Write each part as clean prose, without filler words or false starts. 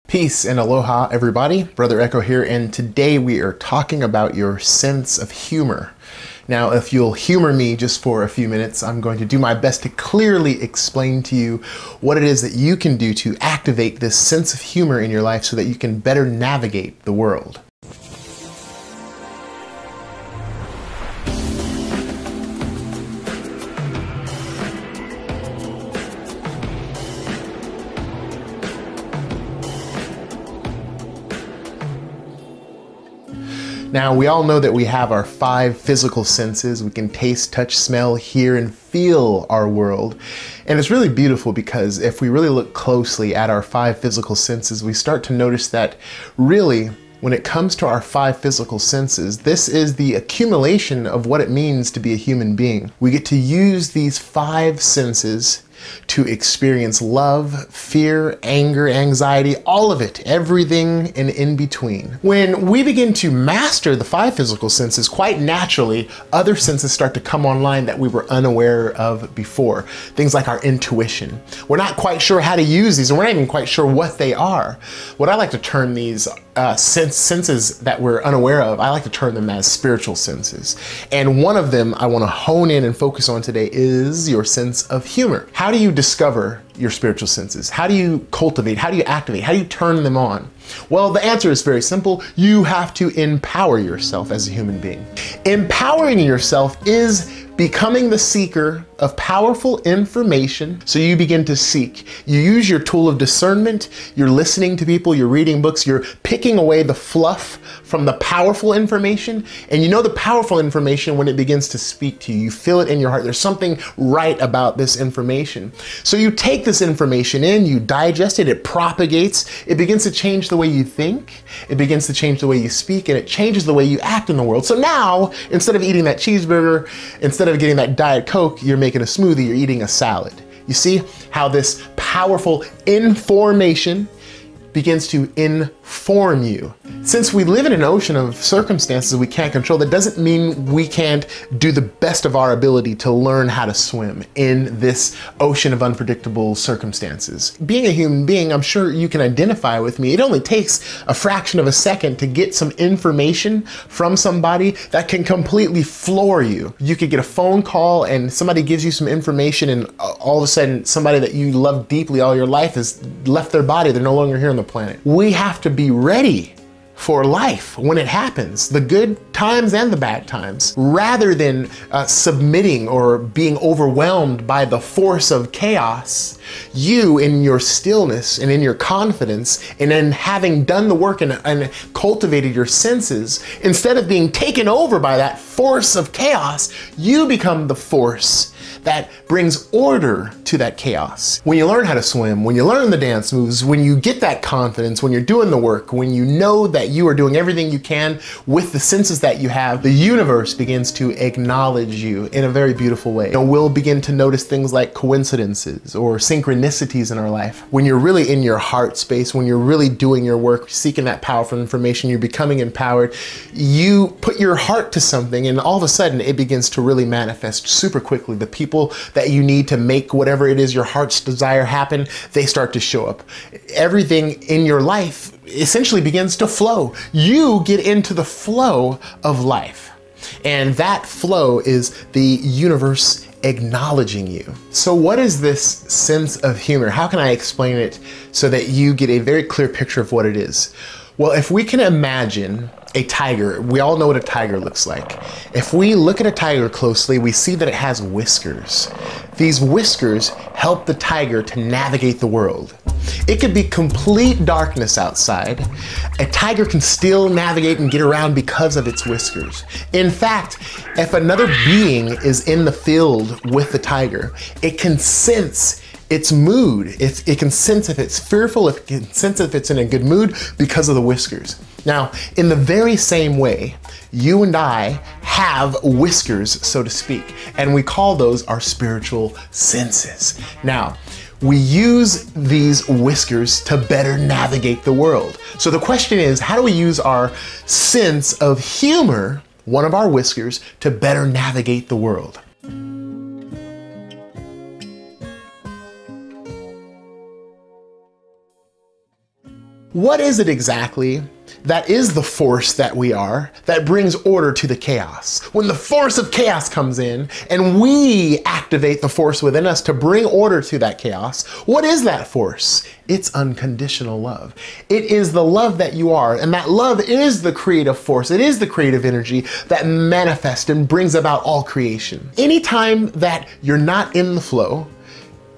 Peace and aloha, everybody. Brother Echo here, and today we are talking about your sense of humor. Now, if you'll humor me just for a few minutes, I'm going to do my best to clearly explain to you what it is that you can do to activate this sense of humor in your life so that you can better navigate the world. Now, we all know that we have our 5 physical senses. We can taste, touch, smell, hear, and feel our world. And it's really beautiful because if we really look closely at our 5 physical senses, we start to notice that really, when it comes to our 5 physical senses, this is the accumulation of what it means to be a human being. We get to use these 5 senses to experience love, fear, anger, anxiety, all of it, everything and in between. When we begin to master the 5 physical senses, quite naturally, other senses start to come online that we were unaware of before. Things like our intuition. We're not quite sure how to use these, and we're not even quite sure what they are. What I like to term these senses that we're unaware of, I like to term them as spiritual senses. And one of them I want to hone in and focus on today is your sense of humor. How do you discover your spiritual senses? How do you cultivate? How do you activate? How do you turn them on? Well, the answer is very simple. You have to empower yourself as a human being. Empowering yourself is becoming the seeker of powerful information, so you begin to seek. You use your tool of discernment, you're listening to people, you're reading books, you're picking away the fluff from the powerful information, and you know the powerful information when it begins to speak to you. You feel it in your heart. There's something right about this information. So you take this information in, you digest it, it propagates, it begins to change the way you think, it begins to change the way you speak, and it changes the way you act in the world. So now, instead of eating that cheeseburger, instead of getting that Diet Coke, you're making a smoothie, you're eating a salad. You see how this powerful information begins to inform you. Since we live in an ocean of circumstances we can't control, that doesn't mean we can't do the best of our ability to learn how to swim in this ocean of unpredictable circumstances. Being a human being, I'm sure you can identify with me. It only takes a fraction of a second to get some information from somebody that can completely floor you. You could get a phone call and somebody gives you some information, and all of a sudden somebody that you love deeply all your life has left their body. They're no longer here on the planet. We have to be ready for life when it happens, the good times and the bad times, rather than submitting or being overwhelmed by the force of chaos. You, in your stillness and in your confidence, and in having done the work and cultivated your senses, instead of being taken over by that force of chaos, you become the force that brings order to that chaos. When you learn how to swim, when you learn the dance moves, when you get that confidence, when you're doing the work, when you know that you are doing everything you can with the senses that you have, the universe begins to acknowledge you in a very beautiful way. We'll begin to notice things like coincidences or synchronicities in our life. When you're really in your heart space, when you're really doing your work, seeking that powerful information, you're becoming empowered, you put your heart to something and all of a sudden it begins to really manifest super quickly. The people that you need to make whatever it is your heart's desire happen, they start to show up. Everything in your life essentially begins to flow. You get into the flow of life. And that flow is the universe acknowledging you. So what is this sense of humor? How can I explain it so that you get a very clear picture of what it is? Well, if we can imagine a tiger, we all know what a tiger looks like. If we look at a tiger closely, we see that it has whiskers. These whiskers help the tiger to navigate the world. It could be complete darkness outside. A tiger can still navigate and get around because of its whiskers. In fact, if another being is in the field with the tiger, it can sense its mood. It can sense if it's fearful, it can sense if it's in a good mood because of the whiskers. Now, in the very same way, you and I have whiskers, so to speak, and we call those our spiritual senses. Now, we use these whiskers to better navigate the world. So the question is, how do we use our sense of humor, one of our whiskers, to better navigate the world? What is it exactly that is the force that we are that brings order to the chaos? When the force of chaos comes in and we activate the force within us to bring order to that chaos, what is that force? It's unconditional love. It is the love that you are, and that love is the creative force. It is the creative energy that manifests and brings about all creation. Anytime that you're not in the flow,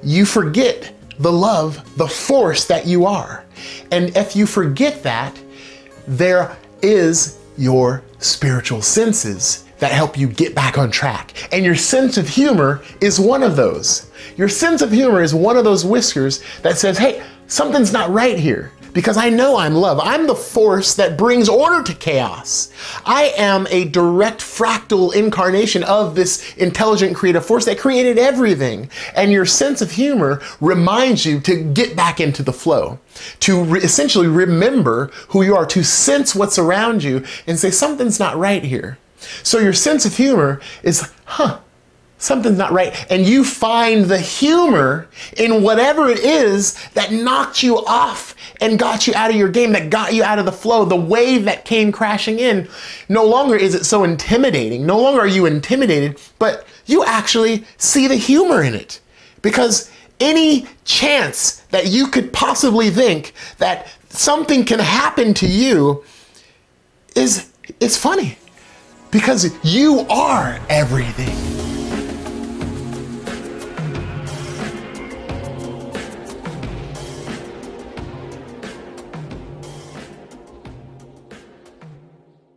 you forget the love, the force that you are. And if you forget that, there is your spiritual senses that help you get back on track. And your sense of humor is one of those. Your sense of humor is one of those whiskers that says, hey, something's not right here. Because I know I'm love. I'm the force that brings order to chaos. I am a direct fractal incarnation of this intelligent creative force that created everything. And your sense of humor reminds you to get back into the flow, to essentially remember who you are, to sense what's around you and say, something's not right here. So your sense of humor is, something's not right. And you find the humor in whatever it is that knocked you off and got you out of your game, that got you out of the flow, the wave that came crashing in. No longer is it so intimidating. No longer are you intimidated, but you actually see the humor in it. Because any chance that you could possibly think that something can happen to you is funny. Because you are everything.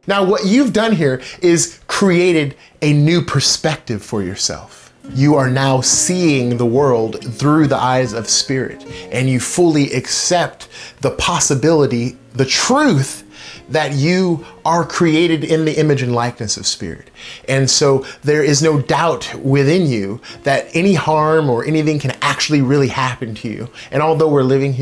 Now, what you've done here is created a new perspective for yourself. You are now seeing the world through the eyes of spirit, and you fully accept the possibility, the truth that you are created in the image and likeness of spirit. And so there is no doubt within you that any harm or anything can actually really happen to you. And although we're living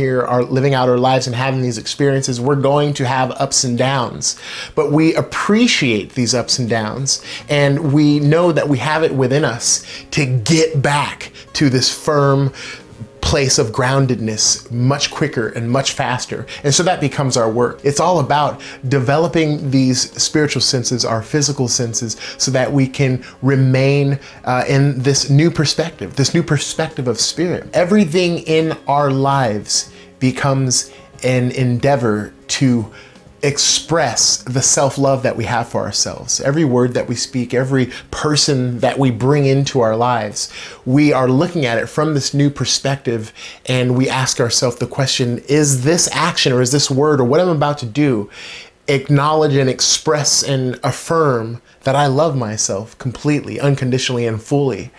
out our lives and having these experiences, we're going to have ups and downs. But we appreciate these ups and downs, and we know that we have it within us to get back to this firm place of groundedness much quicker and much faster. And so that becomes our work. It's all about developing these spiritual senses, our physical senses, so that we can remain in this new perspective of spirit. Everything in our lives becomes an endeavor to express the self-love that we have for ourselves. Every word that we speak, every person that we bring into our lives, we are looking at it from this new perspective, and we ask ourselves the question, is this action or is this word or what I'm about to do acknowledge and express and affirm that I love myself completely, unconditionally, and fully?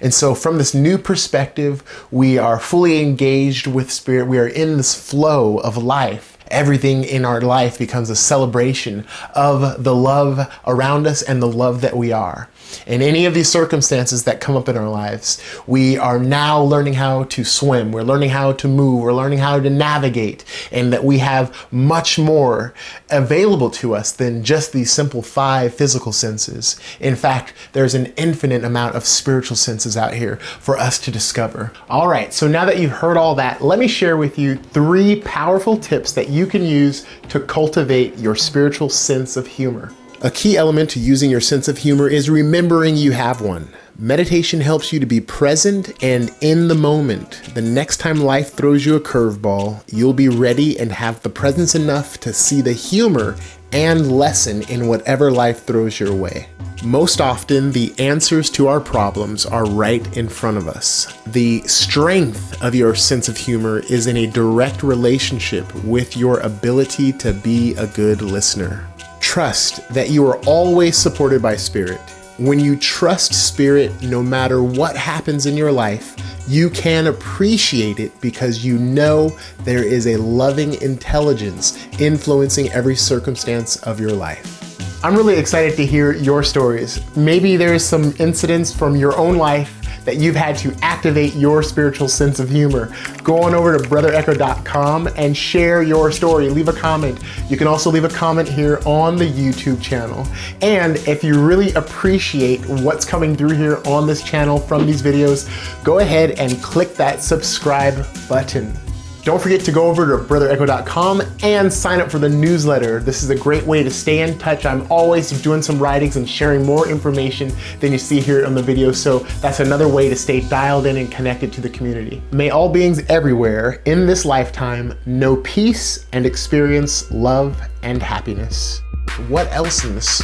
And so from this new perspective, we are fully engaged with spirit. We are in this flow of life. Everything in our life becomes a celebration of the love around us and the love that we are. In any of these circumstances that come up in our lives, we are now learning how to swim, we're learning how to move, we're learning how to navigate, and that we have much more available to us than just these simple 5 physical senses. In fact, there's an infinite amount of spiritual senses out here for us to discover. All right, so now that you've heard all that, let me share with you 3 powerful tips that you can use to cultivate your spiritual sense of humor. A key element to using your sense of humor is remembering you have one. Meditation helps you to be present and in the moment. The next time life throws you a curveball, you'll be ready and have the presence enough to see the humor and lesson in whatever life throws your way. Most often, the answers to our problems are right in front of us. The strength of your sense of humor is in a direct relationship with your ability to be a good listener. Trust that you are always supported by spirit. When you trust spirit, no matter what happens in your life, you can appreciate it because you know there is a loving intelligence influencing every circumstance of your life. I'm really excited to hear your stories. Maybe there's some incidents from your own life that you've had to activate your spiritual sense of humor. Go on over to brotherecho.com and share your story. Leave a comment. You can also leave a comment here on the YouTube channel. And if you really appreciate what's coming through here on this channel from these videos, go ahead and click that subscribe button. Don't forget to go over to brotherecho.com and sign up for the newsletter. This is a great way to stay in touch. I'm always doing some writings and sharing more information than you see here on the video, so that's another way to stay dialed in and connected to the community. May all beings everywhere in this lifetime know peace and experience love and happiness. What else in this?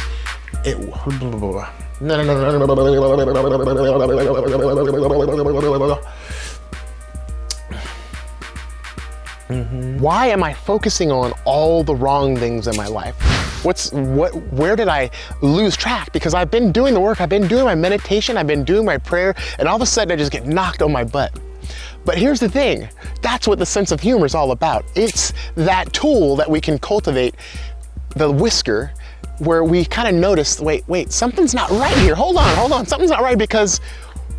Why am I focusing on all the wrong things in my life? Where did I lose track? Because I've been doing the work, I've been doing my meditation, I've been doing my prayer, and all of a sudden I just get knocked on my butt. But here's the thing, that's what the sense of humor is all about. It's that tool that we can cultivate, the whisker, where we kind of notice, wait, something's not right here. Hold on, something's not right because,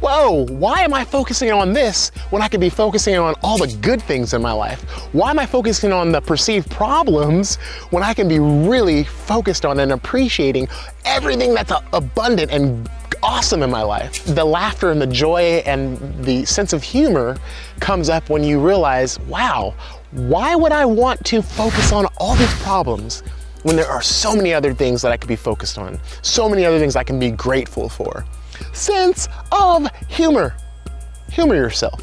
whoa, why am I focusing on this when I could be focusing on all the good things in my life? Why am I focusing on the perceived problems when I can be really focused on and appreciating everything that's abundant and awesome in my life? The laughter and the joy and the sense of humor comes up when you realize, wow, why would I want to focus on all these problems when there are so many other things that I could be focused on, so many other things I can be grateful for? Sense of humor. Humor yourself.